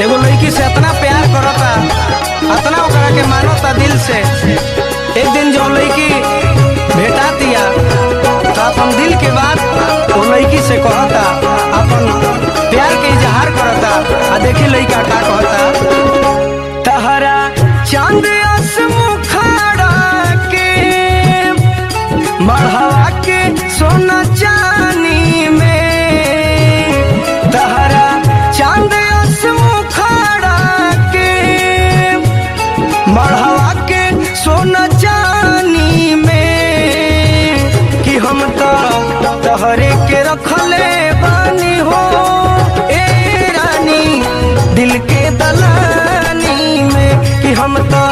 एगो लड़की से इतना प्यार करता, इतना ओकरा के मानता दिल से। एक दिन जो लड़की भेटा दिया तो अपन दिल के बात वो लड़की से कहता, अपन प्यार के इजहार करता। आ देखी लड़का का कहता, तहरा चांद आस मुखाड़ा के मढ़वा के सोना चानी में, तहरा चांद आस मुखाड़ा के मढ़वा के सोना चानी में, कि हम तो तहरे के रखले बानी हो ए रानी दिल के दलानी में, कि हम तो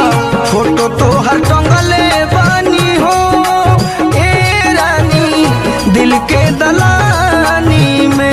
फोटो तो हर टंगले बानी हो ए रानी दिल के दलानी में।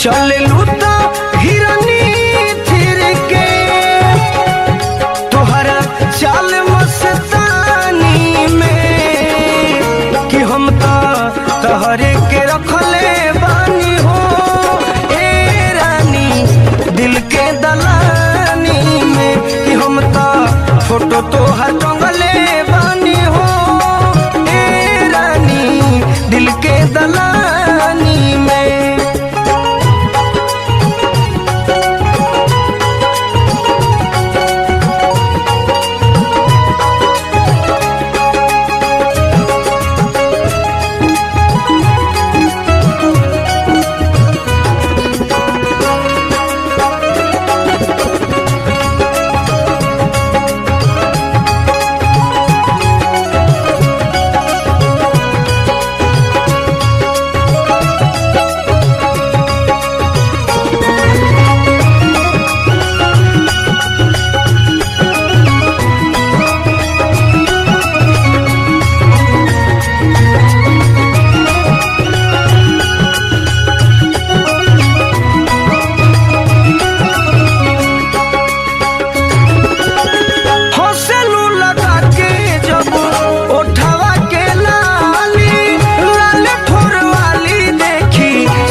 चले लूटा हिरनी फिर के तुहरा चाल मस्तानी में, कि हम तो तहरे के रखले बानी हो ए रानी दिल के दलानी में, कि हम तो फोटो तो हर टंगले बानी हो ए रानी दिल के दलानी में।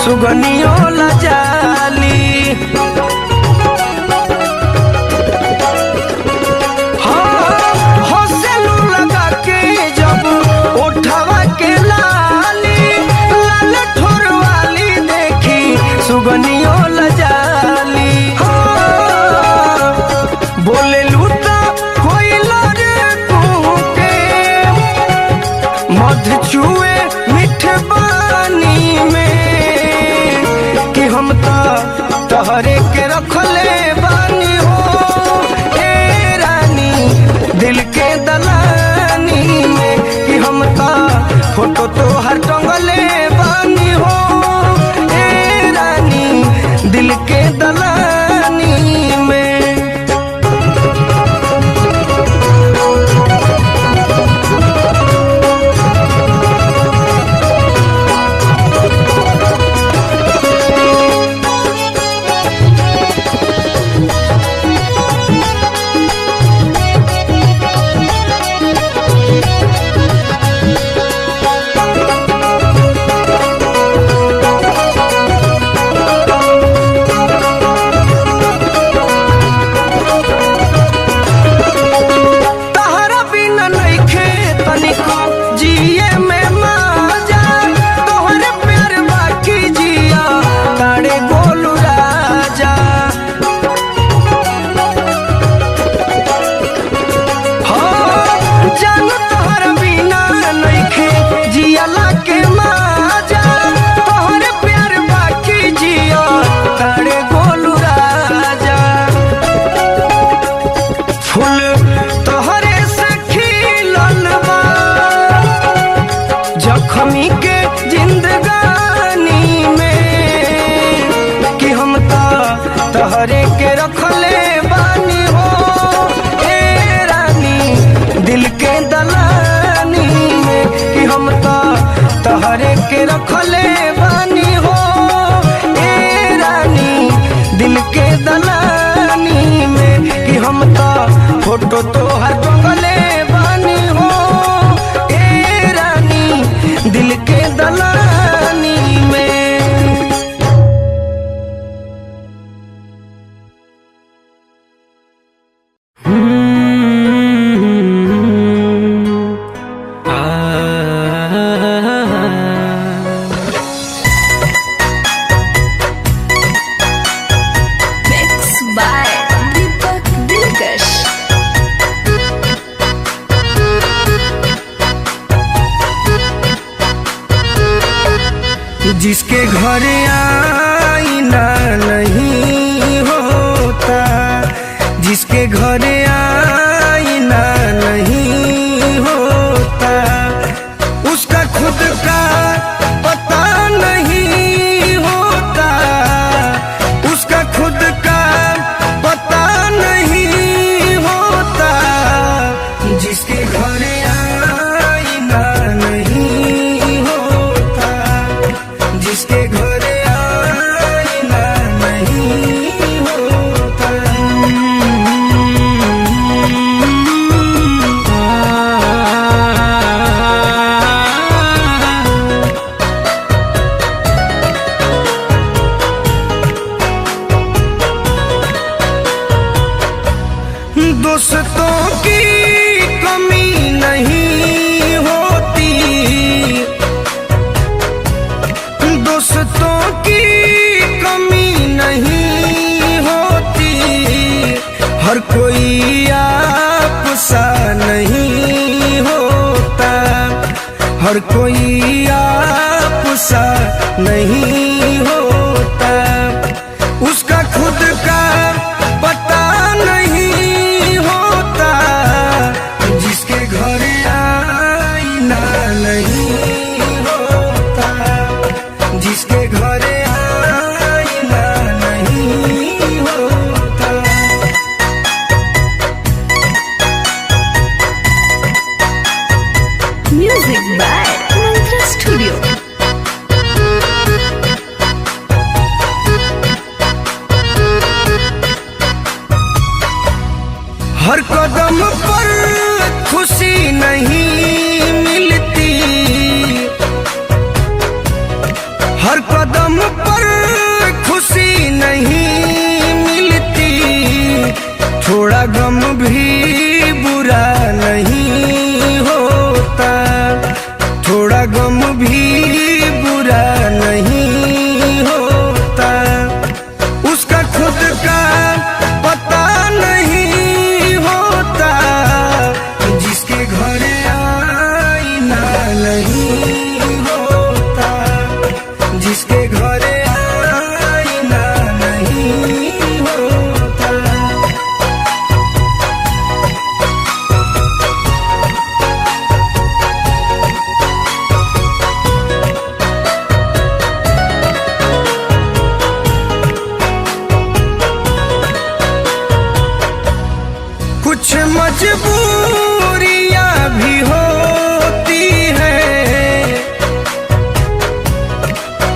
सुगनियो लजाली हाँ हौसलू लगा के जब उठवा के लाली लाल ठोर वाली देखी सुगनियो लजाली हाँ बोले लूटा कोई लड़े के मध चुए मिठ पानी में, हम तो तहरे के रखले बानी हो ए रानी दिल के दलानी में, कि हम तो फोटो तो हर टंगले बानी हो ए रानी दिल के दलानी में। तहरे के रखले बानी हो ए रानी दिल के दलानी में कि हम तो तहरे के रखले बानी हो ए रानी दिल के दलानी में कि हम तो फोटो तोहर टंगले बानी हो ए रानी दिल के दलानी में। जिसके घर आईना नहीं होता, जिसके घर आईना नहीं होता, उसका खुद का पता नहीं होता, उसका खुद का पता नहीं होता। जिसके घर आईना नहीं होता, जिसके घर आईना नहीं होता। दोस्तों की कमी नहीं होती, दोस्तों की कमी नहीं होती, हर कोई आप सा नहीं होता, हर कोई आप सा नहीं होता। उसका खुद का पता नहीं होता, जिसके घर आईना नहीं होता, जिसके घर आईना नहीं होता। Music by Mantra studio. हर कदम पर खुशी नहीं मिलती, हर कदम पर खुशी नहीं मिलती, थोड़ा गम भी बुरा नहीं होता, थोड़ा गम भी बुरा नहीं होता। उसका खुद का पता नहीं होता, जिसके घर आईना नहीं होता, जिसके घर आईना नहीं होता। कुछ मजबूरियां भी होती हैं,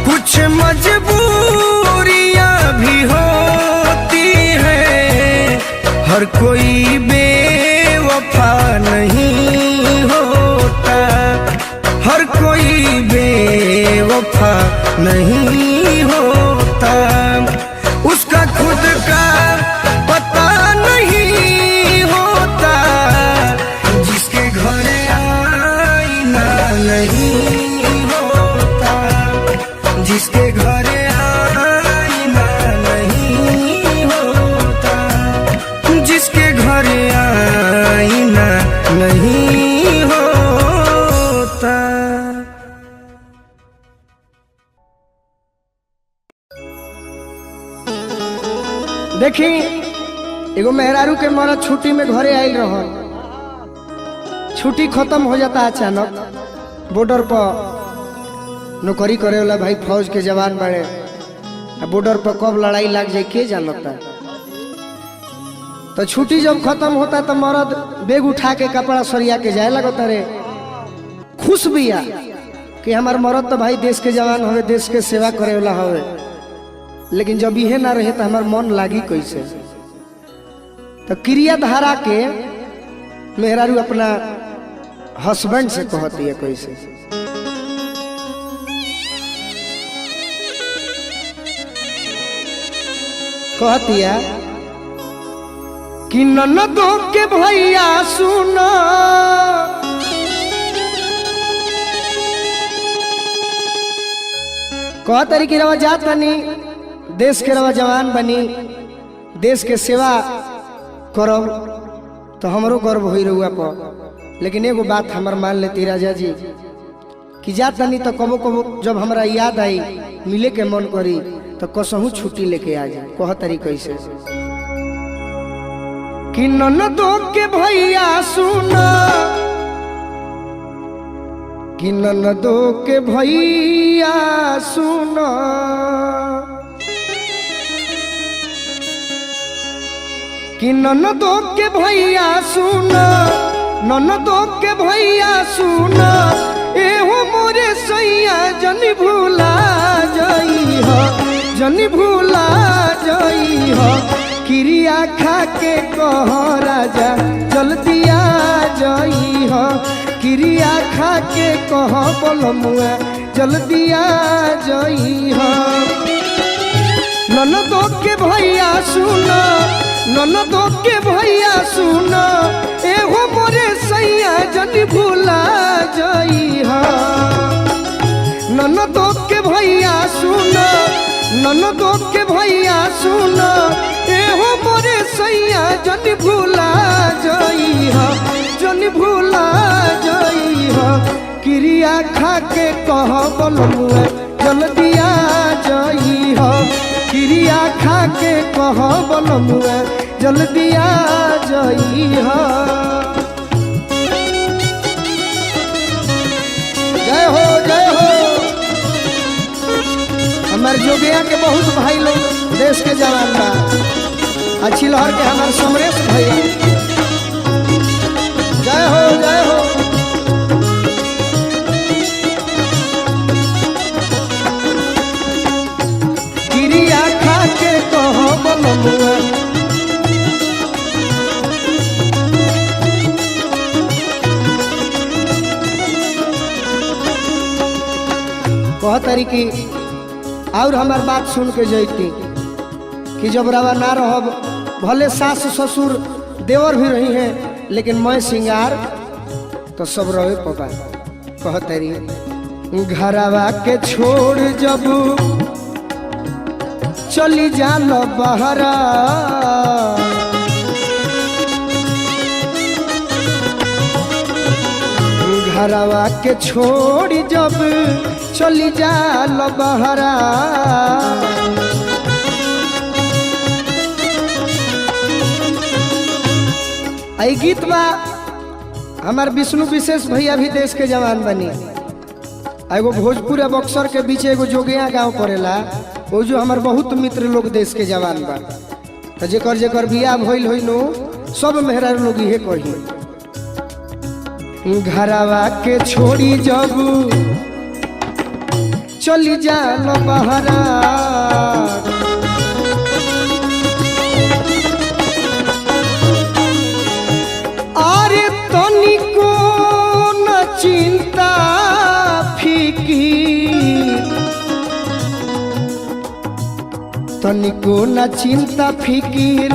कुछ मजबूरियां भी होती हैं, हर कोई बेवफा नहीं होता, हर कोई बेवफा नहीं होता। उसका खुद का पता नहीं होता, जिसके घर आईना नहीं होता, जिसके घर आईना नहीं होता, जिसके घर आईना नहीं होता। देखी एगो मेहरारू के मरद छुट्टी में घरे आयल रह, छुट्टी खत्म हो जाता अचानक। बॉर्डर पर नौकरी करे वाला भाई फौज के जवान बड़े, बॉर्डर पर कब लड़ाई लग जाए के जानता। तो छुट्टी जब खत्म होता तो मर्द बैग उठा के कपड़ा सरिया के जाए लगता रे, खुश बिया कि हमार मर्द तो भाई देश के जवान हवे, देश के सेवा करे वाला हवे। लेकिन जब इहे ना रहे तो हमार मन लागी कैसे। तो क्रिया धारा के मेहरारू अपना हस्बैंड से कहती है कैसे। कहती है कि ननदो के भैया सुनो, कह तरी की रवा जात बनी, देश के रवा जवान बनी, देश के सेवा करब तो हमरो गर्व हो रहुआ पर। लेकिन एगो बात हमार मान लेती राजा जी कि जात बनी तो कबो कबो जब हमरा याद आई मिले के मन करी तो कसहू छुट्टी लेके आ जाए। कह तरी कैसे कि ननदो के भैया सुनो, कि ननदो के भैया सुनो, कि ननदो के भैया सुनो, ननदो के भैया सुनो, एहो मोरे सैया जनी भूला जाई हो, जनी भूला जाई हो। क्रिया खा के कह राजा जल्दी आ जाई हो, क्रिया खा के कह बोलमुआ जल्दी आ जाई हो। ननदो के भैया सुनो, ननदो के भैया सुनो, एहो मोरे सैया जनी भूला जाई हो। ननदो के भैया सुनो, ननदो के भैया सुनो, एहो मोरे सैया जनी भूला जाई हो, जनी भूला जाई हो। क्रिया खा के कह बोलमुआ जल्दी आ जाई हो, क्रिया खा के कह बोलमुआ जल्दी आ जाई हो। जय हो जय हो। हमारे जोगिया के बहुत भाई लोग देश के जवान बा, अच्छी लहर के हमारे समरेश भैया जय हो जय हो। क्रिया खा के कह बोलमुआ कह तरी की और हमार बात सुन के जैती कि जब रवा ना रहब, भले सास ससुर देवर भी रही हैं, लेकिन मैं सिंगार तो सब रहे पपा। कह तरी घरवा के छोड़ जब चली जालो बहरा, घरवा के छोड़ जब चली जालो बहरा, आई गीत बा हमार विष्णु विशेष भैया भी देश के जवान बनी। एगो भोजपुर और बक्सर के बीच एगो जोगिया गांव पड़ेला, वो जो हमार बहुत मित्र लोग देश के जवान बा। तो जेकर जेकर बियाह भइल होई नो सब मेहरारू लोग इहे कही, घरवा के छोड़ी जब चली जालो बहरा, अरे तनिको न चिंता फिकीर, तनिको न चिंता फिकीर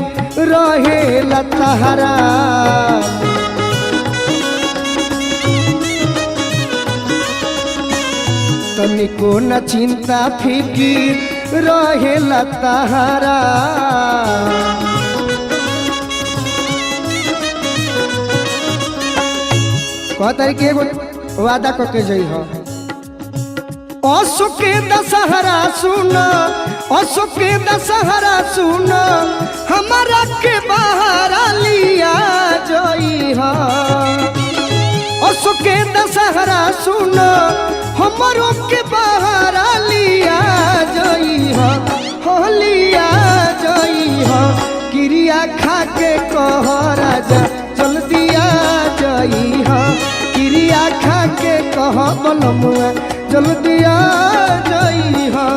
रहेला तहरा, तनिको न चिंता फिकीर रहेला तहरा। कह तरीके एगो वादा करके जई हो, अशोक के दशहरा सुनो, अशोक के दशहरा सुनो, हमारा के बाहर लिया जई हो। अशोक के दशहरा सुनो, हमारो के बाहर लिया जई हो, खा के कह राजा जल्दी आ जाई हा क्रिया खा के कह बलमुआ जल्दी आ जाई हा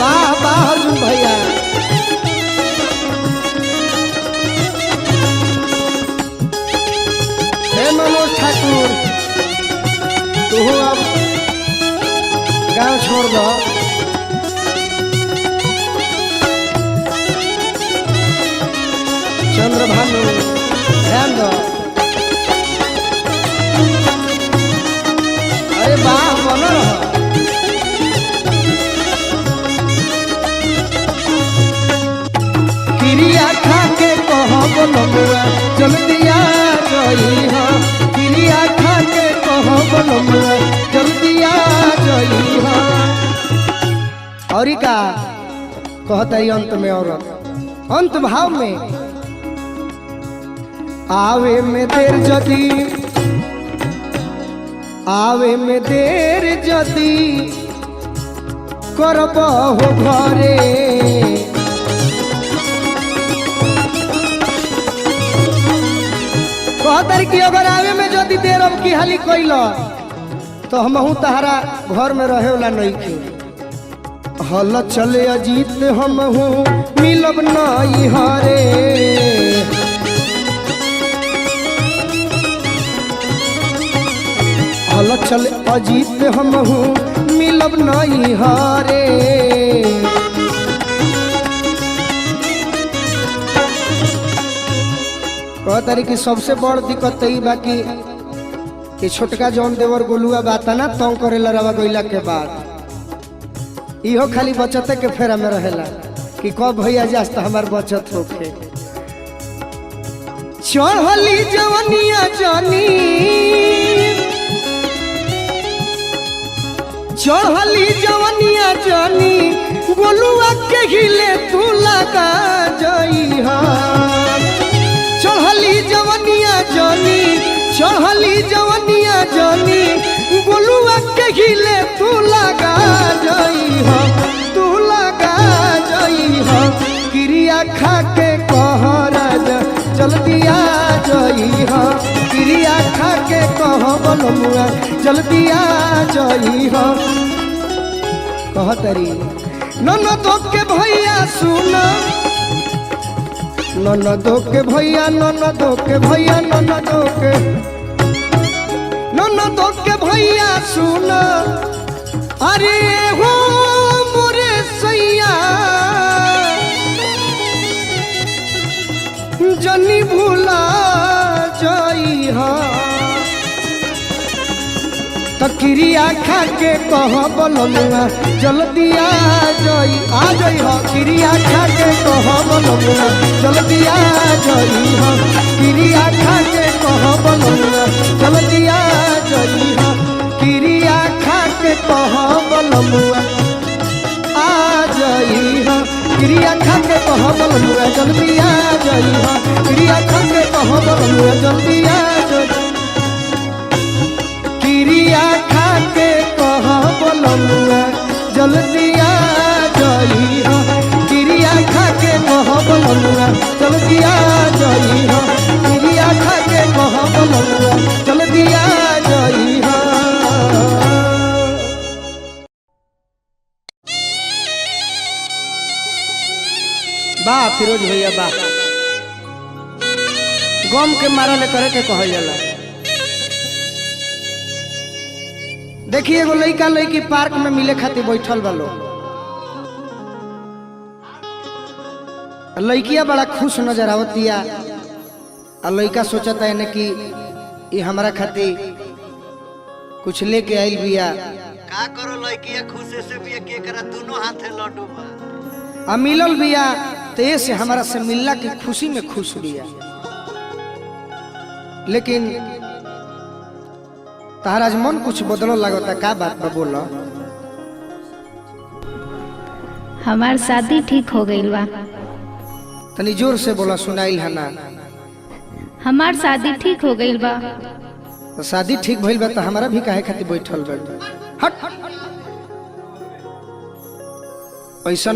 वाह वाह अर्जुन भैया हे मनोज ठाकुर तू अब गाँव छोड़ दो चंद्रभानु ध्यान दो अरे वाह बन रहा क्रिया खा के कह बलमुआ जल्दी आ जाई हा क्रिया खा के कह बलमुआ जल्दी आ जाई हा और का कहता है अंत में औरत अंत भाव में आवे में देर जदी आवे में देर जदी करबहु घरे कहतर कि अगर आवे में जदी देर अब की हाली कइल तो हमहू तहरा घर में रहे वाला नहीं थे हल चले अजीत हमहू मिलब नहीं हरे हल चले अजीत हमहू मिलब नहीं हरे कहतारी कि सबसे बड़ दिक्कत ई बाकी कि छोटका जौन देवर गोलुआ बाता ना तंग करेला रवा गइला के बाद इहो खाली बचते के फेरा में रहेला कि कब भैया जास तो हमार बचत होखे चढ़ली जवनिया जानी चढ़ली जवनिया जानी गोलुआ के हिले तू लगा जई हा चढ़ली जवनिया जानी चढ़ली जवनिया जानी गोलुआ के हिले तू लगा जई हा तू लगा जई हा क्रिया खा के कह राजा जल्दी आ जई हा क्रिया खा के कह बलमुआ जल्दी आ जई हा कहतरी ननदो के भैया सुना ननदो के भैया ननदो के भैया ननदो के भैया सुना अरे हो मोरे सैया जनी भूला जाई हा तकिरिया खा के कह बलमुआ जल्दी आ जाई हा क्रिया खा के कह बलमुआ जल्दी आ जाई हा क्रिया खा के कह बलमुआ जल्दी आ जाई हा क्रिया खा के कह बलमुआ आ जाई हा क्रिया खा के कह बलमुआ जल्दी आ जाई हा क्रिया खा के कह बलमुआ जल्दी आ जाई क्रिया खा के कह बलमुआ जल्दी आ जाई हा क्रिया खा के कह बलमुआ जल्दी आ जाई हा क्रिया खा के कह बलमुआ जल्दी आ जाई हा वाह फिरोज भैया वाह गम के मारल करे के कहल जाला देखिए एगो लड़का लड़की पार्क में मिले खातिर बैठल बा लोग लड़किया बड़ा खुश नजर आवतिया और लड़का सोचता है कि ये हमारा खातिर कुछ लेके आइल बिया का करो लड़किया खुशे से भी के करा दोनों हाथे लड्डू बा आ मिलल बिया तो ये से हमारा से मिलला की खुशी में खुश बिया लेकिन तारा आज मन कुछ बदलो लगता का बात बा बोलो हमार शादी ठीक हो गई बा तनी जोर से बोला सुनाइल है ना हमार शादी ठीक हो गई बा तो शादी ठीक भइल बा तो हमारा भी काहे खातिर बैठल बा हट ऐसा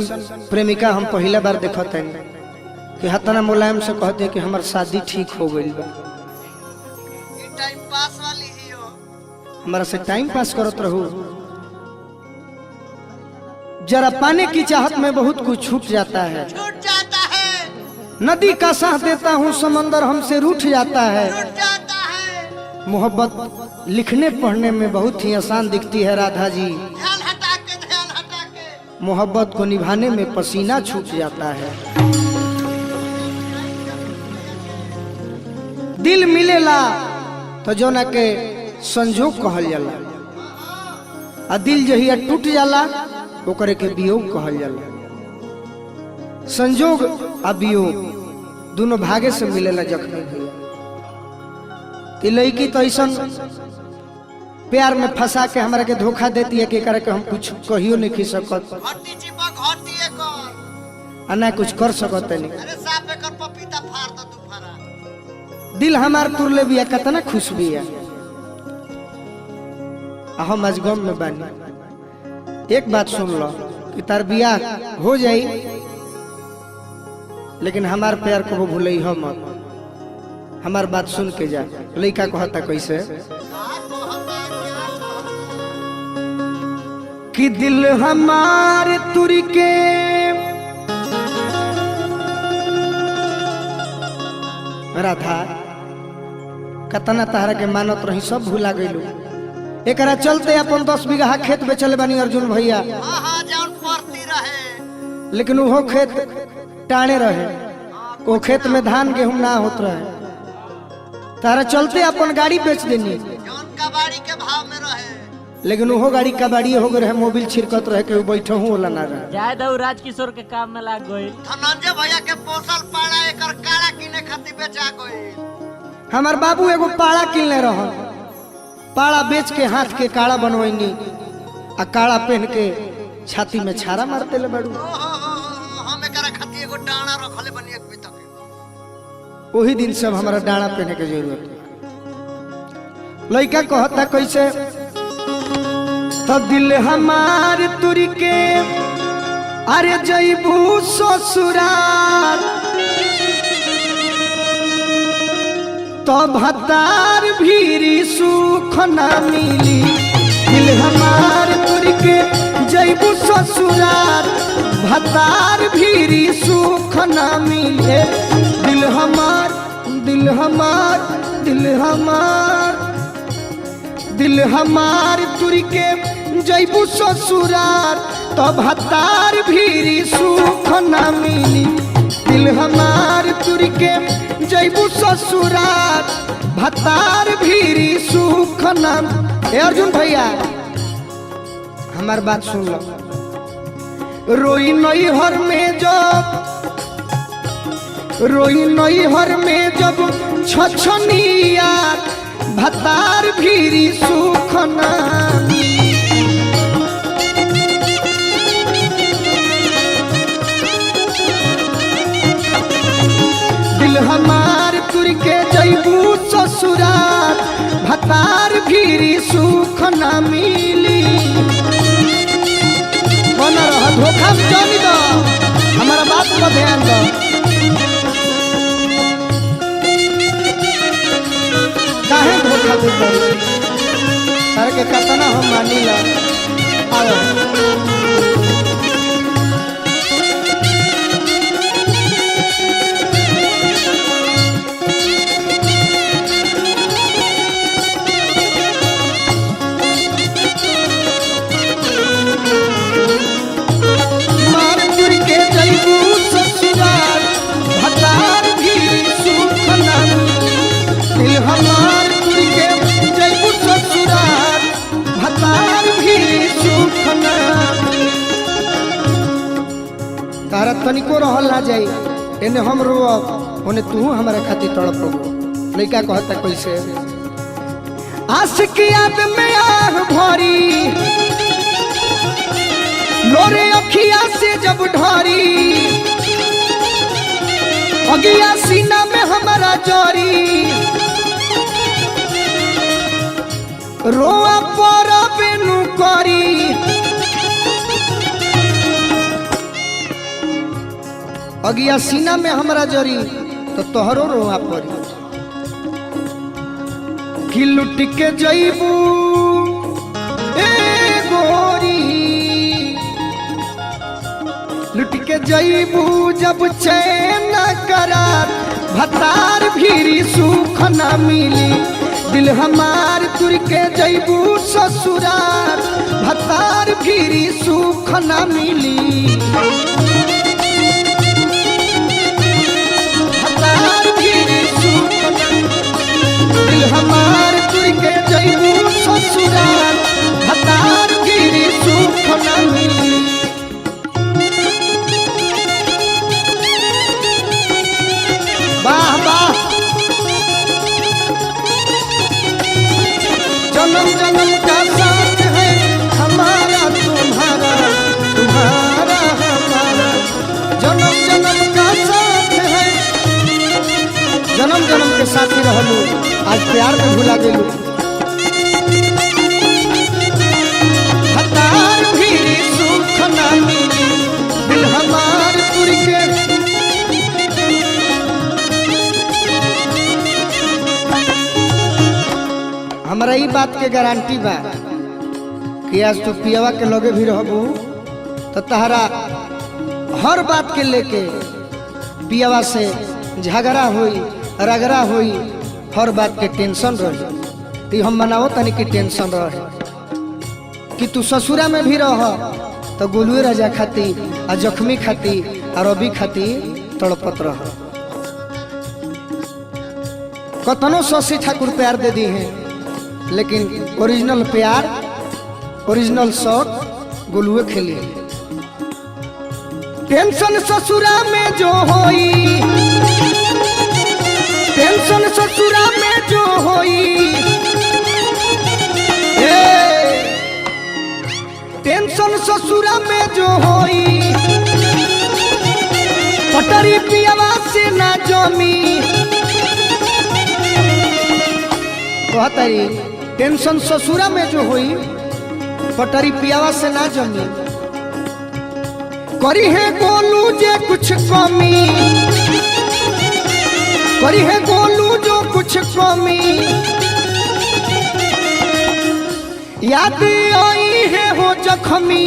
प्रेमिका हम पहला बार देखते हैं कि हतना मुलायम से कहते हैं कि हमार शादी ठीक हो गई बा। ये टाइम पास वाली ही हो। हमारा से टाइम पास करत रहू। जरा पाने की चाहत में बहुत कुछ छूट जाता है। छूट जाता है, नदी का साथ देता हूँ, समंदर हमसे रूठ जाता है। छूट जाता है। मोहब्बत लिखने पढ़ने में बहुत ही आसान दिखती है राधा जी, ध्यान हटा के मोहब्बत को निभाने में पसीना छूट जाता है। दिल मिलेला तो जो ना के संजोग कहल जाला, आ दिल जहिया टूट जाला ओकरे के वियोग कहल जाला। संजोग आ वियोग दोनों भागे से मिलेला जख्मी भैया। कि लड़की तो ऐसा प्यार में फंसा के हमारा के धोखा देती है कि करे के हम कुछ कहियो नहीं खी सकत, घटी चिपक घटी एक आ ना कुछ कर सकत नहीं। अरे साफ एकर पपीता फाड़ दो तू फारा। दिल हमार तुरले बिया, कितना खुश बिया। हम आज गम में बानी। एक बात सुन लो कि तार बियाह हो जाई, लेकिन हमार प्यार को वो भूलई हो मत। हमार बात सुन के जा। लड़का कहता कैसे कि दिल हमार तुरी के राधा कतना तहरा के मानत रही सब भूला गईलू। एकरा चलते अपन 10 बीघा खेत बेचले बानी अर्जुन भैया, हाँ जौन पड़ती रहे, लेकिन वो खेत टाणे रहे। वो खेत में धान गेहूं ना होत रहे। तारा चलते अपन गाड़ी बेच देनी, जौन कबाड़ी के भाव में रहे। लेकिन वो गाड़ी कबाड़ी हो गए रहे, मोबिल छिड़कत रहे के बैठो हूँ वाला ना रहे। जाए दऊ राजकिशोर के काम में लाग गई। धनंजय भैया के पोसल पाड़ा एकर काड़ा किने खातिर बेचा गई। हमार बाबू एगो पाड़ा किनले रह, पाड़ा बेच के हाथ के काड़ा बनवैनी, आ काड़ा पहन के छाती में छारा मारते ले बड़ू। हम एकरा खातिर एगो डाना रखले बनी एक बितक। वही दिन से हमारा डाना पहने के जरूरत है। लड़का कहता कैसे तो दिल हमार तुरी के अरे जईबू ससुराल तो भतार भीरी सुख ना मिली। दिल हमार तुरी के जईबू ससुराल भतार भीरी सुख ना मिले। दिल हमार दिल हमार दिल हमार दिल हमार तुरी के जईबू ससुरार तो भतार भीरी सुख ना मिली। दिल हमार तुरी के जईबू ससुरार भतार भीरी सुख ना। ए अर्जुन भैया हमार बात सुन लो। रोई नई हर में जब छछनिया भतार भीरी सुख ना। दिल हमार तुर के जईबू ससुराल भतार भीरी सुख ना मिली। मन रह धोखा में जानी दो, हमारा बात पर ध्यान दो। काहे धोखा देता तार के कतना हम मानी ला। मारपुर के जईबू ससुराल भतार भी सुख ना। दिल हमार तुर के जईबू ससुराल भतार भी सुख ना। तारा तनिको रहल ना जाई, एने हम रोब ओने तू हमारे खातिर तड़प। लइका कहता कैसे आशिक याद में आग भरी लोरे अखिया से जब ढारी अगिया सीना में हमारा जारी रोआ पर बेनु करी अगिया सीना में हमरा जरी तो तोहरो रोआ पड़ी कि लुट के जईबू ए गोरी लुट के जईबू जब चैन करार भतार भीरी सुख न मिली दिल हमार तुर के जईबू ससुरार भतार भीरी सुख न मिली भतार भीरी सुख न दिल हमार तुर के जईबू ससुरार भतार भीरी सुख न मिली वाह वाह जन्म जन्म का साथ है हमारा तुम्हारा तुम्हारा हमारा जन्म जन्म का साथ है जन्म जन्म के साथी रहलू आज प्यार में भुला गेलू हतार भी सुख ना मिली दिल हमार तुर के हमारा ई बात के गारंटी बा कि आज तो पियावा के लगे भी रहबू तो तहरा हर बात के लेके पियावा से झगड़ा होई रगड़ा होई हर बात के टेंशन रही तो हम मनाओ तनी की टेंशन रहे कि तू ससुरा में भी रह तो गोलुए राजा खाती आ जख्मी खाती आ रवि खाती तड़पत रह कतनो शशि ठाकुर प्यार दे दी है लेकिन ओरिजिनल प्यार ओरिजिनल शौक गोलुए खेली टेंशन ससुरा में जो होई टेंशन ससुरा में जो होई टेंशन ससुरा में जो होई पटरी पियावा से ना जमी कहतरी टेंशन ससुरा में जो हुई पटरी पियावा से ना जमी करी है गोलू जे कुछ कमी करी है गोलू जो कुछ कमी याद आई है वो जख्मी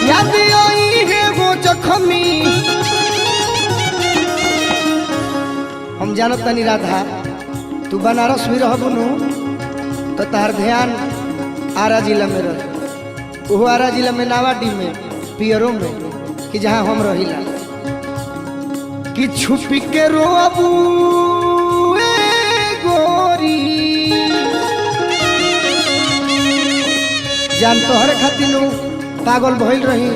याद आई है वो जख्मी हम जानत तनी राधा तू बनारस भी रहबू नु तो तार ध्यान आरा जिला में रह वो आरा जिला में नावाडी में पियरों में कि जहाँ हम रहिला कि छुपी के रोबू गोरी जान तोहरे खातिर पागल भइल रही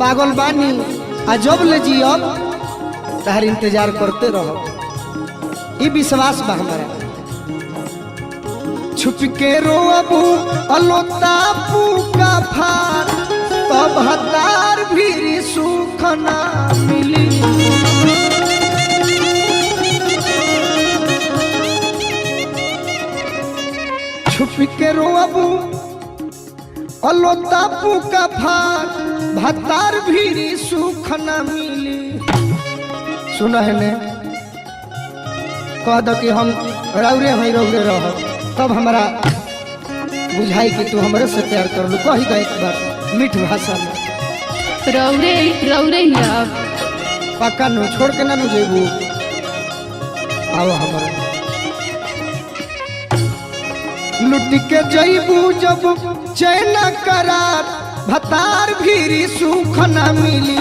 पागल बानी आ जब ले जियब तार इंतजार करते रहो ई विश्वास बा हमारा छुप के रोबू अलोतापू का फार तब हतार भी सुख ना मिली छुप के रोबू अलोतापू का फार भतार भी सुख ना मिली सुना है ने कह दो कि हम रौरे हैं रौरे रह तब हमारा बुझाई कि तू हमरे से प्यार कर लू कही दो एक बार मीठ भाषा में रौरे रौरे ही अब पक्का नु छोड़ के ना नु जेबू आओ हमारा लुट के जईबू जब चैन करार भतार भी सुख ना मिली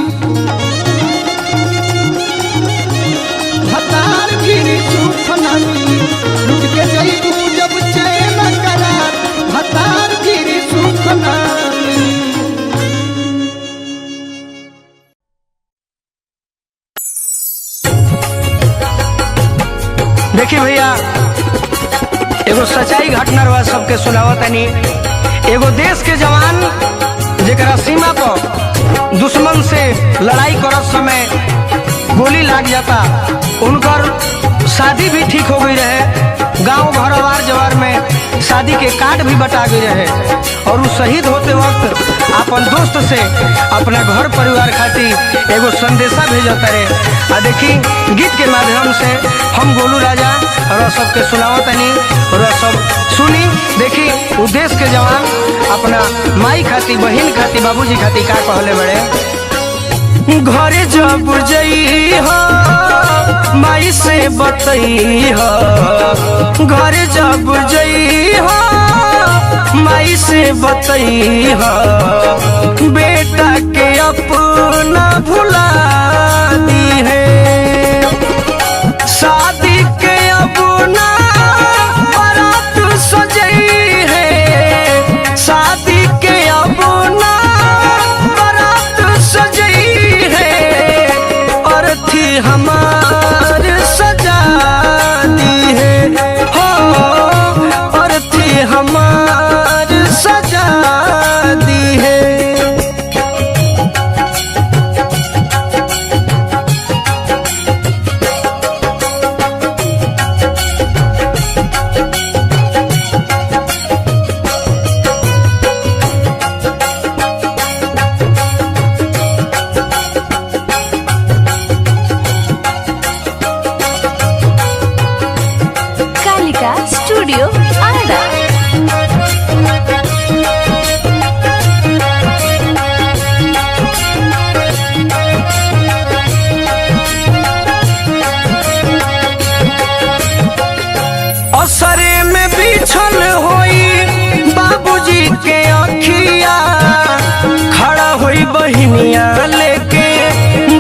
भतार भी सुख ना मिली लुट के जईबू जब चैन करार भतार भी सुख ना मिली देखिए भैया एगो सच्चाई घटना रहा सबके सुनावत तनी एगो देश के जवान जेकरा सीमा पर दुश्मन से लड़ाई करत समय गोली लाग जाता उनकर शादी भी ठीक हो गई रहे गांव भरवार जवार में शादी के कार्ड भी बटा गए रहे और उस शहीद होते वक्त अपन दोस्त से अपना घर परिवार खातिर एगो संदेशा भेजता रे। आ देखी गीत के माध्यम से हम गोलू राजा और सबके सुनावतनी और सब सुनी। देखी उ देश के जवान अपना माई खातिर, बहन खातिर, बाबूजी खातिर का कहले बड़े। घरे जब जई हो माई से बतई हो, घरे जब जई हो माई से बतई हो, बेटा के अपना भुला दी है। शादी के अपना बारात सजई है, शादी के अपना बारात सजई है, और थी हमार सजा दी है हो, और थी हमार सजा दी है। कालिका स्टूडियो आरा। असरे में बिछल होई बाबूजी के अखिया, खड़ा होई बहिनिया लेके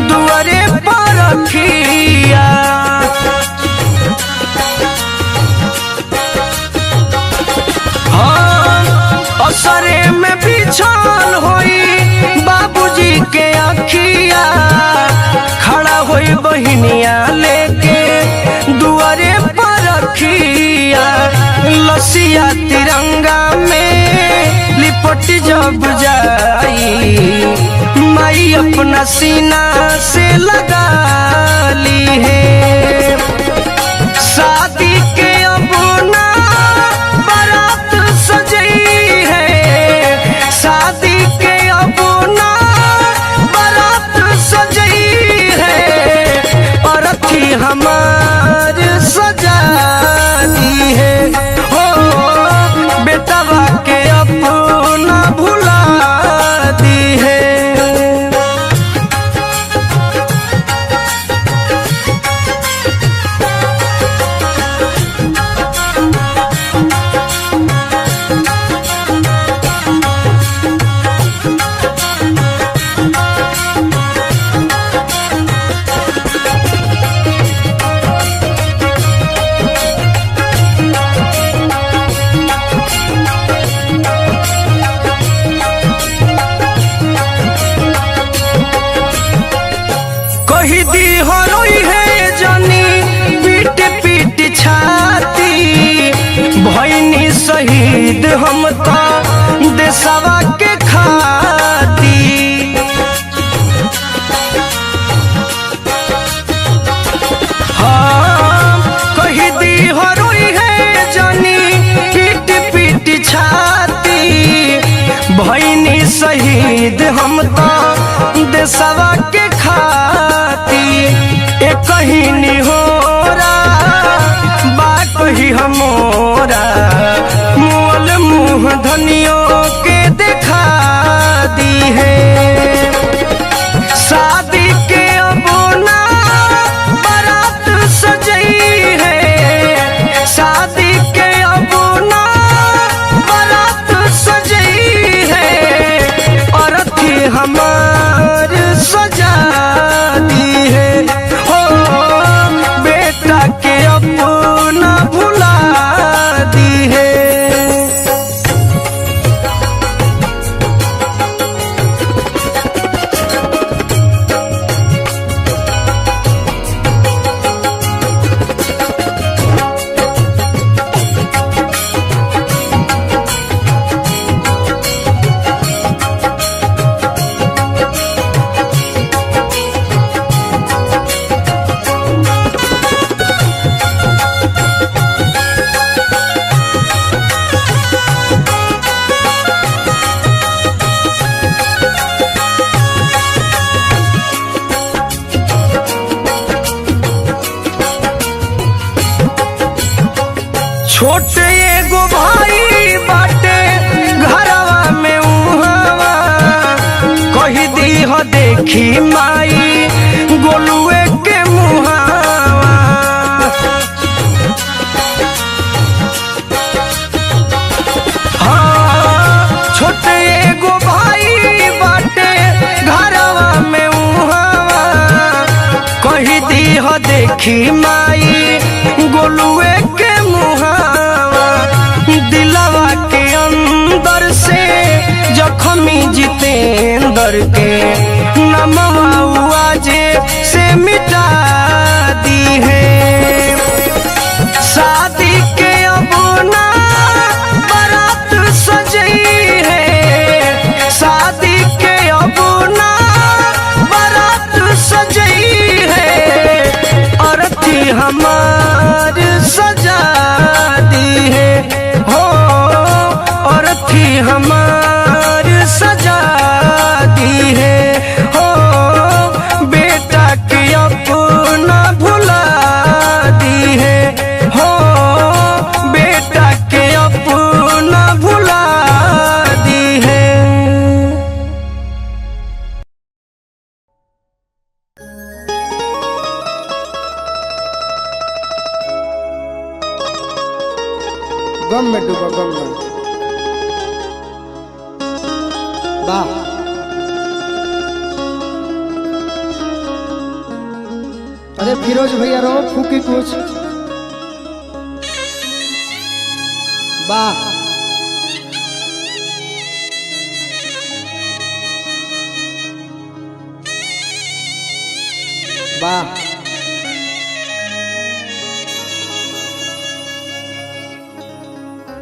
दुआरे पर रखिया। असरे में बिछल होई बाबूजी के अखिया, खड़ा होई बहिनिया लेके दुआरे पर रखिया। लसिया तिरंगा में लिपट जब जाई, माई अपना सीना से लगा ली है। शादी के अपना बारात सजई है, शादी के अपना बारात सजई है, और थी हमार सजा दी है हो, बेटवा के अपना भुला दी है। कही दी हरोई है जानी पीट पीट छाती, भईनी शहीद हम तो देशवा के खाती। हाँ कही दी हरोई है जानी पीट पीट छाती, भईनी शहीद हम तो देशवा के खाती। एक कहीं निहोरा बात ही हमोरा, मोल मुँह धनियों के दिखा दी है। शादी के अपना बारात सजई है, शादी के अपना बारात सजई है, और थी हमार सजा दी है हो, बेटा के अपना भुला दी है। छोटे एगो भाई बाटे घरवा में उहावा कही दी हो देखी माई गोलुए के मुहावा। हाँ छोटे एगो भाई बाटे घरवा में उहावा कही दी हो देखी माई गोलुए के मुहावा। दिलवा के अंदर से जख्मी जितेंद्र के नमवा जे से मिटा दी है। शादी के अब ना बारात सजी है, शादी के अब ना बारात सजी है। अर्थी हमार सजा दी है हो, अर्थी हमार सजा दी है हो। बेटा के अपना भुला दी है हो, बेटा के अपना भुला दी है। गम में डूबो, गम में। वाह अरे फिरोज भैया रो फूकी कुछ। वाह वाह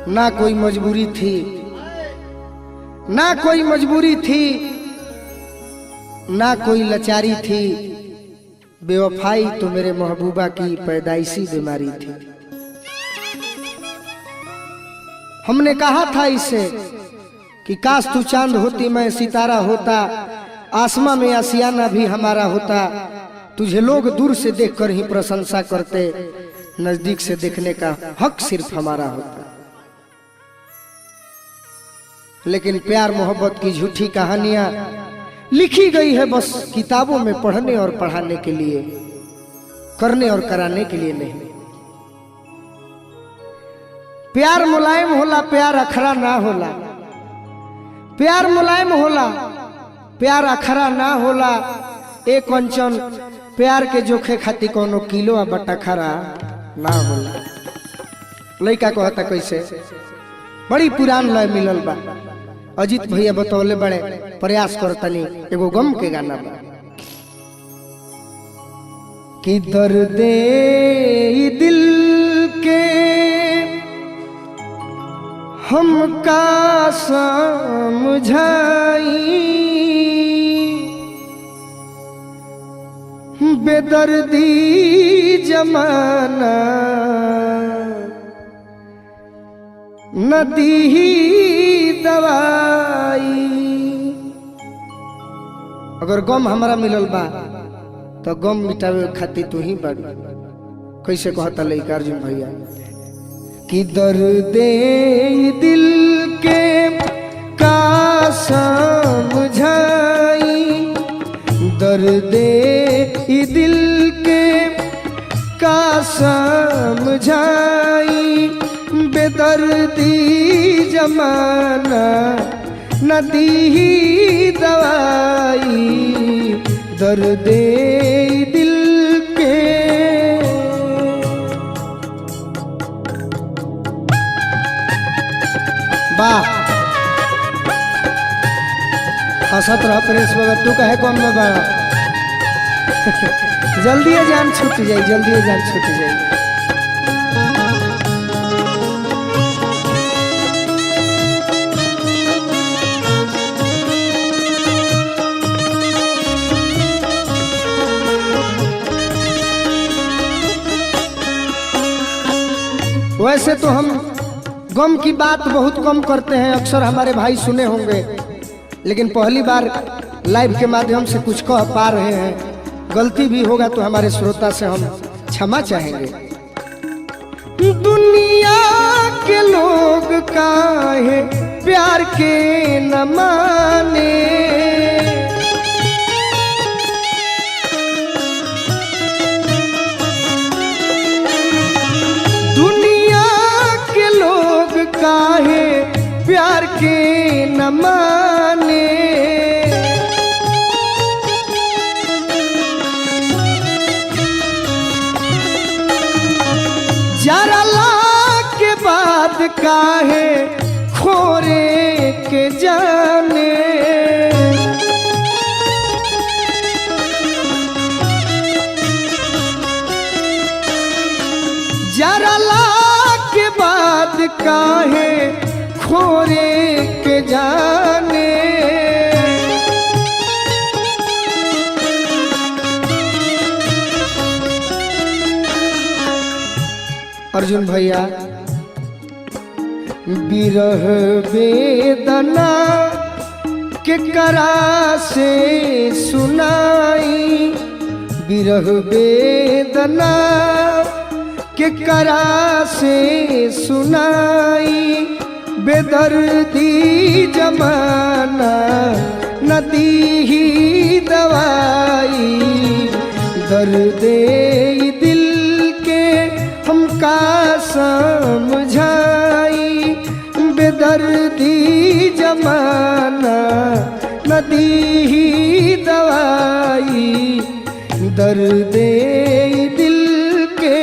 ना कोई मजबूरी थी, ना कोई मजबूरी थी, ना कोई लाचारी थी। बेवफाई तो मेरे महबूबा की पैदाइशी बीमारी थी। हमने कहा था इसे कि काश तू चांद होती मैं सितारा होता, आसमां में आसियाना भी हमारा होता। तुझे लोग दूर से देखकर ही प्रशंसा करते, नजदीक से देखने का हक सिर्फ हमारा होता। लेकिन प्यार मोहब्बत की झूठी कहानियां लिखी गई है बस किताबों में पढ़ने और पढ़ाने के लिए, करने और कराने के लिए नहीं। प्यार मुलायम होला, प्यार अखरा ना होला। प्यार मुलायम होला, प्यार अखरा ना होला। एक कंचन प्यार के जोखे खाती कोनो किलो आ बटा खरा ना होला। लड़का कहता कैसे, बड़ी पुरान लय मिलल बा। अजीत भैया बतौले बड़े, प्रयास करतनी एगो गम के गाना बा कि दर्दे दिल के हमका समझाई, बेदर्दी जमाना नदी दवाई। अगर गम हमारा मिलल बा तो गम मिटावे खातिर तू ही बड़। कैसे कहता लइका अर्जुन भैया कि दर्दे दिल के का समझाई, दर्दे दिल के का समझाई, बेदर्दी जमाना नदी दवाई, दर्दे दिल के। वाह हंसत रह प्रेस बगैर तू कहे कौन में बड़ा। जल्दी जान छूट जाए, जल्दी जान छूट जाए। वैसे तो हम गम की बात बहुत कम करते हैं, अक्सर हमारे भाई सुने होंगे, लेकिन पहली बार लाइव के माध्यम से कुछ कह पा रहे हैं। गलती भी होगा तो हमारे श्रोता से हम क्षमा चाहेंगे। दुनिया के लोग काहे प्यार के न माने। दुनिया के लोग काहे प्यार के न माने। जरा के बाद काहे खोरे के जाने। जरा के बाद काहे खोरे के जाने। अर्जुन भैया बिरह वेदना के करा से सुनाई। बिरह वेदना के करा से सुनाई। बेदर्दी जमाना नदी ही दवाई। दर्दे दिल के हमका समझाई। बेदर्दी जमाना नदी ही दवाई। दर्दे दिल के।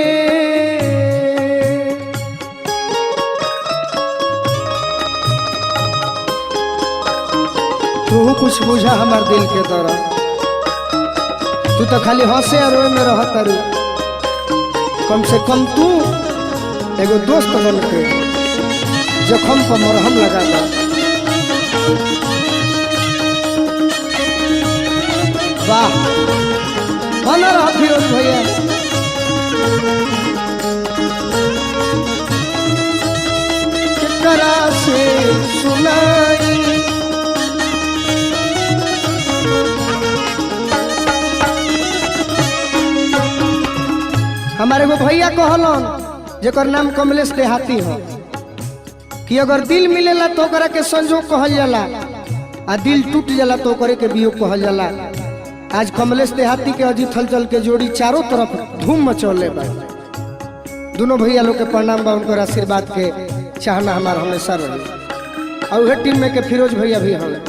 तू कुछ बुझा हमार दिल के तरह। तू तो खाली हंसे और रोए में रहत तारू। कम से कम तू एगो दोस्त बन के जखम पर मरहम लगा दा। वाह बना रहा फिरोज भैया। करा से सुनाई। हमारे वो भैया कहलन जेकर नाम कमलेश देहाती हो कि अगर दिल मिलेला तो ओकरा के संजोग कहल जाला आ दिल टूट जाला तो ओकरे के वियोग कहल जाला। आज कमलेश देहाती के अजीत हलचल के जोड़ी चारों तरफ धूम मचौले बा। दोनों भैया लोग के प्रणाम बा। उनकर आशीर्वाद के चाहना हमारा हमेशा रही। और वह टीम में के फिरोज भैया भी हमें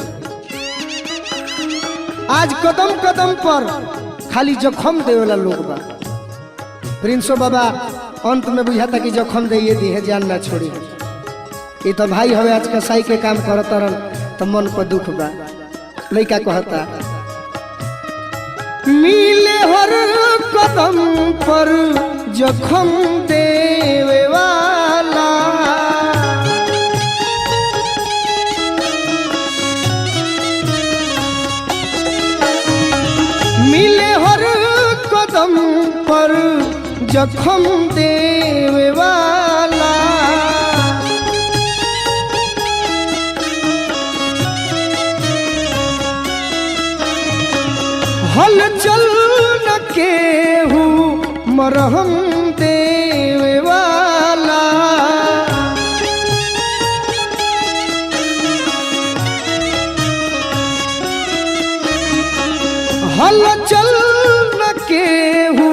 आज कदम कदम पर खाली जखम देवेला लोग बा। प्रिंसो बाबा अंत में बुझाता कि जखम दे दी है जान ना छोड़ी। ये तो भाई हवे आज कसाई के काम करता रन तो मन पर दुख बा। लड़का कहता मिले हर कदम पर जखम देवे वाला। मिले हर कदम पर जखम देवे वाला। हलचल न केहू मरहम देवे वाला। हलचल न केहू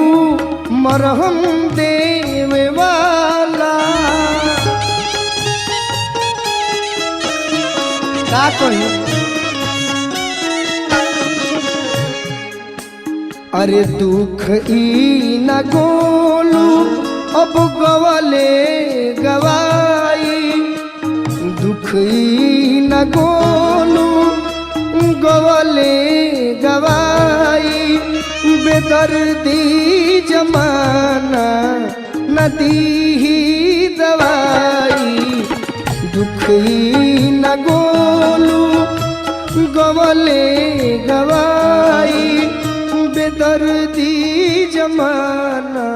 मरहम देवे वाला। का कही अरे दुख ई न गोलू अब गवले गवाई। दुख ई न गोलू गवले गवाई। बेदर्दी जमाना नदी ही दवाई। दुख ई न गोलू गवले गवाई। बेदर्दी जमाना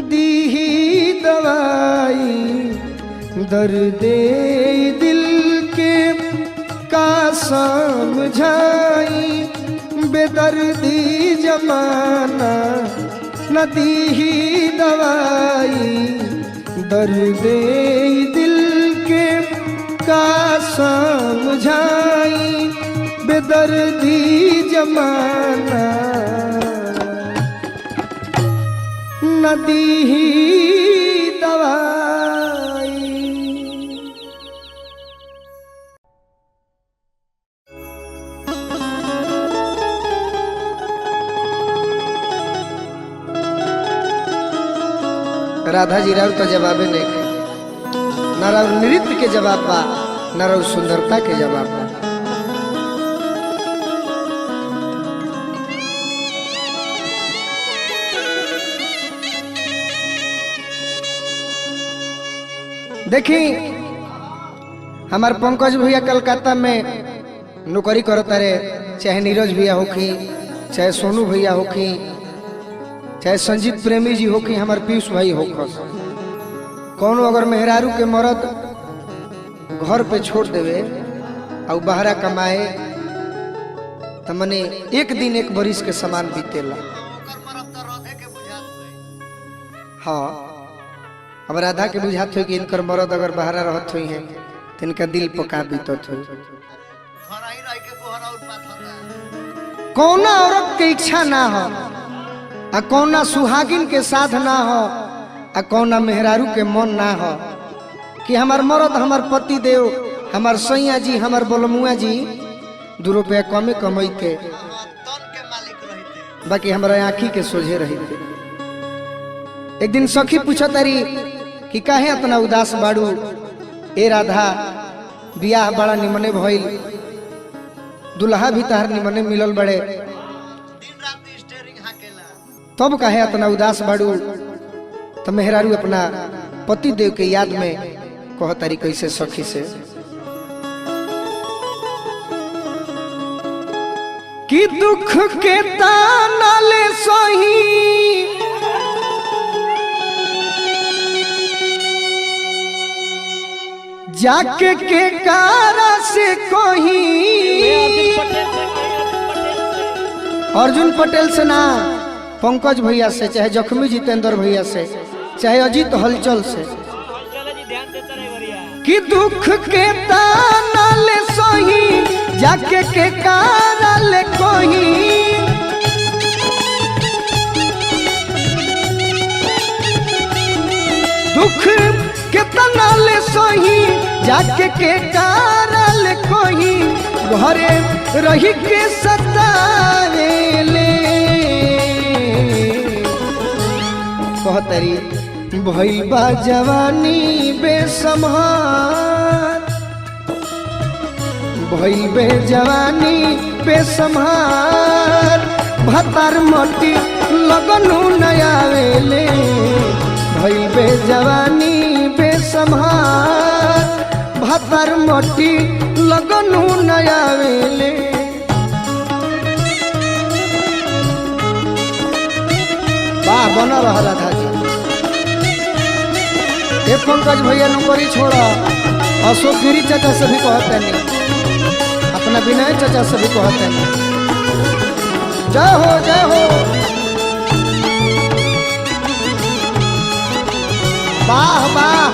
दी ही दवाई। दर्दे दिल के का समझाई। बेदर्दी जमाना नदी ही दवाई। बेदर्दे दिल के का समझाई बेदर्दी जमाना नदी ही दवाई। राधा जी राव तो जवाबे नहीं न राव नृत्य के जवाब बा न राव सुंदरता के जवाब बा। देखी हमार पंकज भैया कलकत्ता में नौकरी करता रे, चाहे नीरज भैया होखी, चाहे सोनू भैया होखी, चाहे संजीत प्रेमी जी होखी, हमार पीयूष भाई होखस। कौनो अगर मेहरारू के मरद घर पे छोड़ देवे और बहरा कमाए तो मने एक दिन एक बरिस के समान बीतेला। हाँ, अब राधा के बुझात हो कि इनकर मरद अगर बहरा रहत हुई है तो इनका दिल पका बीतत हो। कौना औरत के इच्छा ना हो आ कौना सुहागिन के साथ ना हो आ कौना मेहरारू के मन ना हो कि हमार मरद हमार पति देव हमार सैया जी हमार बोलमुआ जी 2 रुपया कमे कमैते बाकी हमारा आँखी के सोझे रहते। एक दिन सखी पूछा तारी कि काहे इतना उदास बाड़ू, ए राधा बियाह बड़ा निमने भइल, दुल्हा भी तहार निमने मिलल बड़े, तब काहे इतना उदास बाड़ू। तो मेहरारू अपना पति देव के याद में कह तारी कैसे सखी से कि दुख के ताना ले सही जाके के कारा से कोही। अर्जुन पटेल से ना, पंकज भैया से, चाहे जख्मी जितेंद्र भैया से, चाहे अजीत हलचल से कि दुख के ताना ले सही जाके के कारा ले कोही। दुख के ताना ले सही जाके के कारा ले कोही, घरे रही के सतावेले। कहतरी भइल बा जवानी बेसम्हार, भइल बे जवानी बेसम्हार, भतार मटी लगनु नयावेले। भइल बे जवानी बेसम्हार, भतार मटी लगनु नयावेले। वाह, बना रहा राधा जी। ए पंकज भैया नौकरी छोड़ा, अशोक गिरी चाचा से भी कहते नहीं, अपना विनय चाचा से भी कहते नहीं। जय हो जय हो। वाह वाह,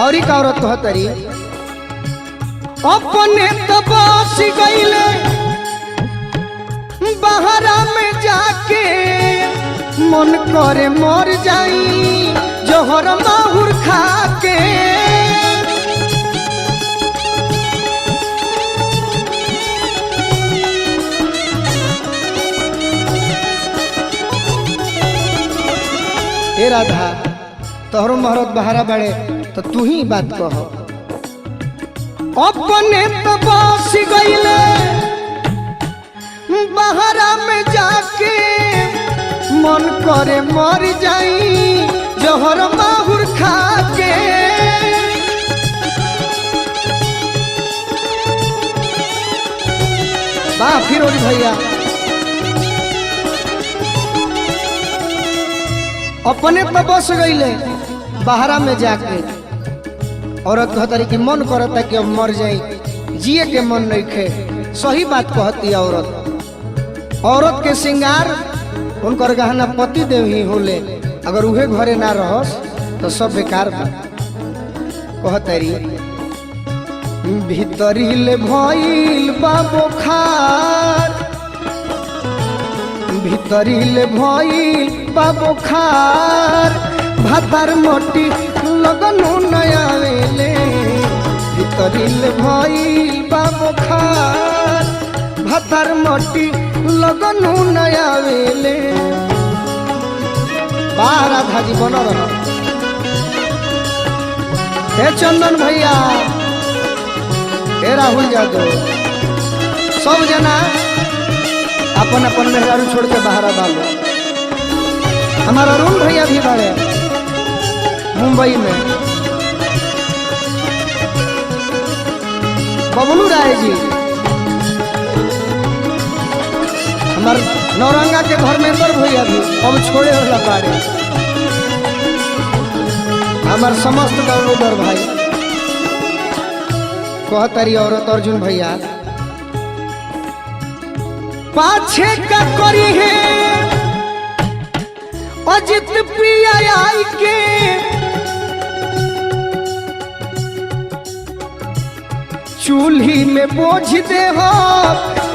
और एक औरत तो तरी अपने तबास गईले बहरा में जाके, मन करे मर जाई जोहर माहुर खा के। ए राधा, तोहरो महरत बहरा बड़े तो तू ही बात कह। अपने तो बस गईले बहरा में जाके, मन करे मर जाई जोहर माहुर खा के। वाह फिरोज भैया, अपने तो बस गईले बाहरा में जाके। औरत कहतरी कि मन करता कि अब मर जाए, जिए के मन नहीं खे। सही बात कहती है औरत। औरत के श्रृंगार उनकर गहना पति देव ही होले, अगर उहे घरे ना रहस तो सब बेकार बा। कहतरी भीतरीले भइल बा बुखार, भीतरीले भइल बा बुखार, भातार मोटी लगनु नया वेले। भीतरीले भइल बा बुखार, भातार मोटी लगनु नया वेले। बाहर धाजी बन रहा। हे चंदन भैया, हे राहुल यादव, सब जना अपन अपन मेहरारू छोड़ के बाहर डालो। हमारा अरुण भैया भी बड़े मुंबई में, बबलू राय जी हमार नौरंगा के धर्मेंद्र भैया भी अब छोड़े होला बाड़े। हमार समस्त डाउनलोडर भाई कहतरी औरत अर्जुन भैया पाछे का करी है अजित पिया आई के। चूल्ही में बोझ दे हो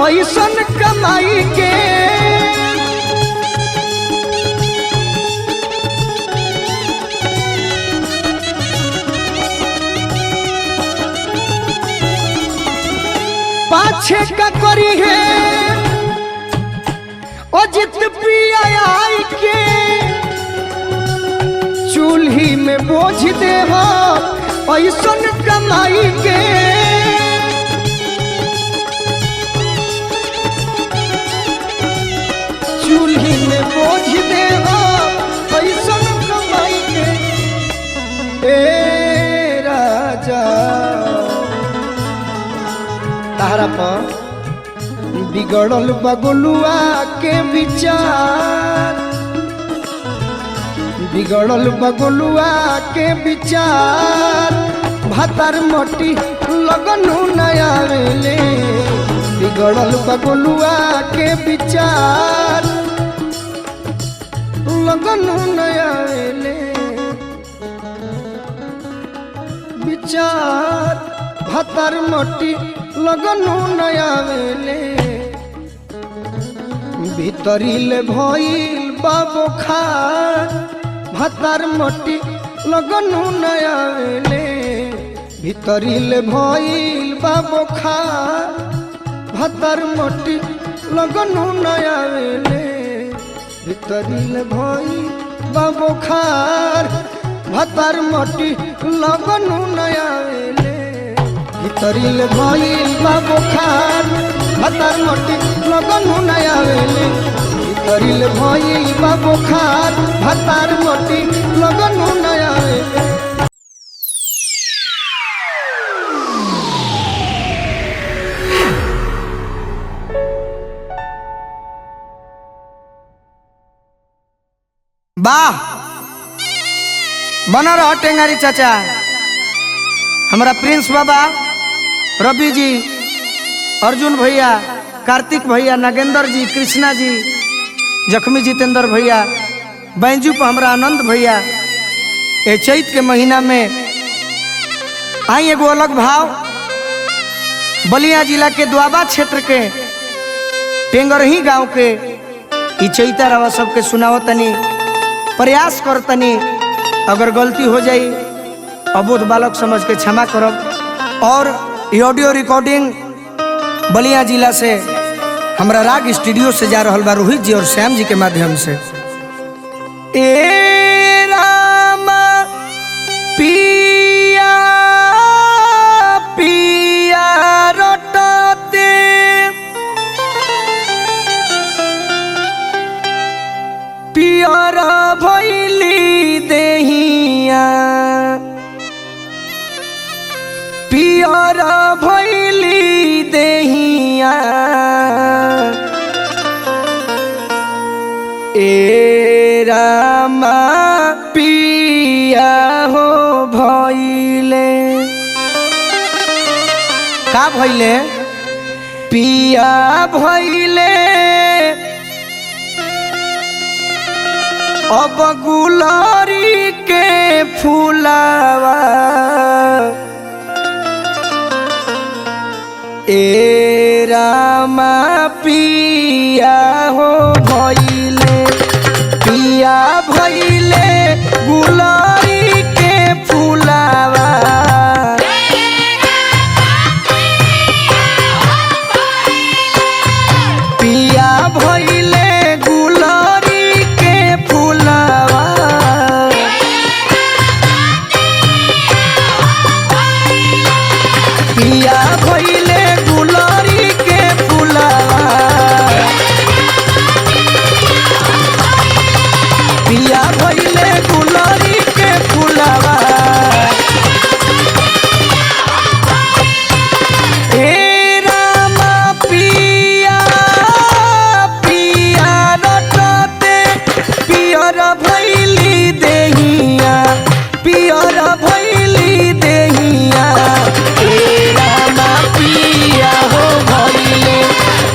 ऐसन कमाई के। पाछे का करी है अजित पिया आई के। चूल्ही में बोझ दे हो ऐसन कमाई के। चूल्ही में बोझ दे हो ऐसन कमाई के। ए राजा तारा पर बिगड़ल बगलुआ के विचार, बिगड़ल बगलुआ के विचार। भातार मोटी लगनु नया वेले। बिगड़ल बगलुआ के विचार, लगनु नया वेले। विचार भातार मोटी लगनु नया वेले। भीतरीले भइल बा बुखार, भातार मोटी लगनु नया वेले। भीतरीले भइल बा बुखार, भातार मोटी लगनु नया वेले। भीतरीले भइल बा बुखार, भातार मोटी लगनु नया वेले। भीतरीले भइल बा बुखार, भातार मोटी लगनु नया वेले। भीतरीले भइल बा बुखार, भातार मोटी लगनु नया वेले। वाह, बना रहा टेंगारी चाचा, हमारा प्रिंस बाबा, रवि जी, अर्जुन भैया, कार्तिक भैया, नागेंद्र जी, कृष्णा जी, जख्मी जितेंद्र भैया, बैंजू पर हमारा आनंद भैया। ये चैत के महीना में आई एगो अलग भाव बलिया जिला के द्वाबा क्षेत्र के टेंगरही गांव के ई चैता रवा सबके सुनाओ तनी, प्रयास कर तनी। अगर गलती हो जाई अबोध बालक समझ के क्षमा करब। और ये ऑडियो रिकॉर्डिंग बलिया जिला से हमरा राग स्टूडियो से जा रहल बा रोहित जी और श्याम जी के माध्यम से। ए रामा पिया पिया रटते पियर भइली देहिया, पियर भइली देहिया। ए रामा भइले पिया भइले अब गुलारी के फूलावा ए रामा पिया हो भइले पिया भइले गुलारी के फूलावा पिया भइले गुलारी के फूलावा पिया भइले गुलारी के फूलावा पिया भइले गुलारी के फूलावा हे रामा पिया पिया रटते पियर भइली देहिया पियर भइली देहिया हे रामा पिया हो भइले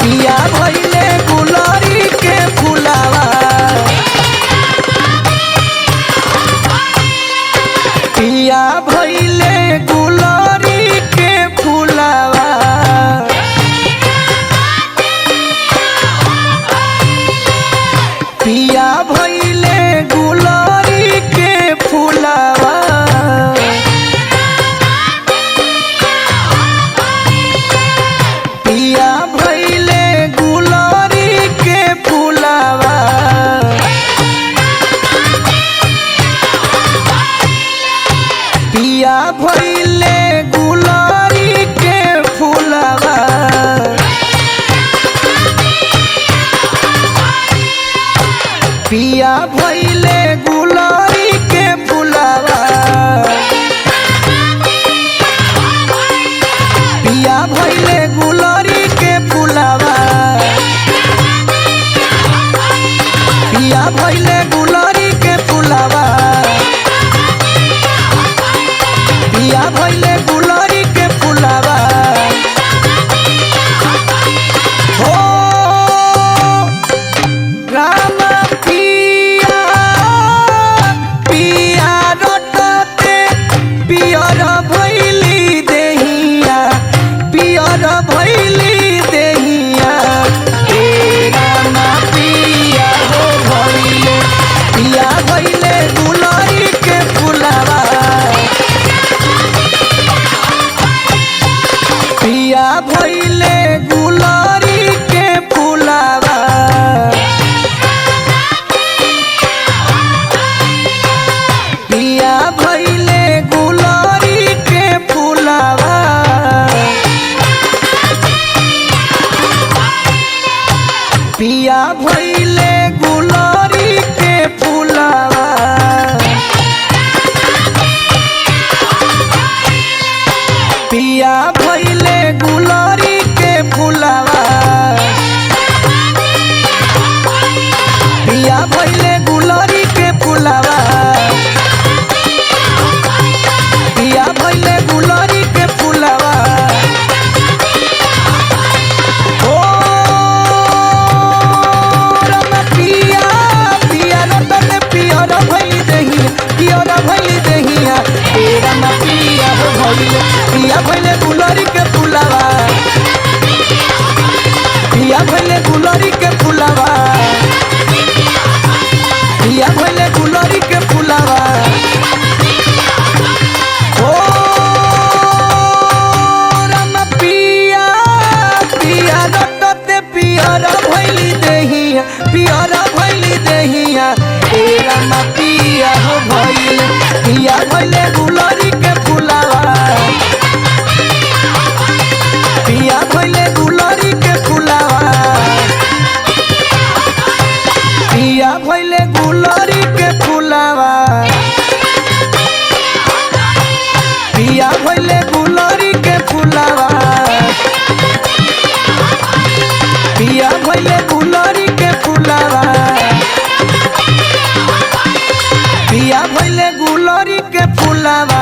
पिया भइले गुलारी के फूलावा पिया भइले गुलारी के फूलावा पिया भइले गुलारी के फूलावा पिया भइले गुलारी के फूलावा पिया भइले गुलारी के फूलावा पिया भइले गुलारी के फूलावा पिया भइले गुलारी के फूलावा पिया भइले गुलारी के फूलावा पिया भइले गुलारी के फूलावा हो राम पिया पिया रटते पियर भइली देहिया पियर भइली देहिया हे राम पिया हो भइले पिया भइले गुलारी के फूलावा पिया भइले गुलारी के फूलावा पिया भइले गुलारी के फूलावा पिया भइले गुलारी के फूलावा पिया भइले गुलारी के फूलावा पिया भइले गुलारी के फूलावा पिया भइले गुलारी के फूलावा ओ राम पिया पिया रतन पियर भइली देहिया पियर भइली देहिया हे राम पिया हो भइले पिया भइले गुलारी के फूलावा पिया भइले गुलारी के फूलावा पिया भइले गुलारी के फूलावा ओ राम पिया पिया रटते पियर भइली देहिया पियर भइली देहिया हे राम पिया हो भइले पिया भइले गुलारी के फूलावा पिया भइले गुलारी के फूलावा पिया भइले गुलारी के फूलावा पिया भइले गुलारी के फूलावा पिया भइले गुलारी के फूलावा पिया भइले गुलारी के फूलावा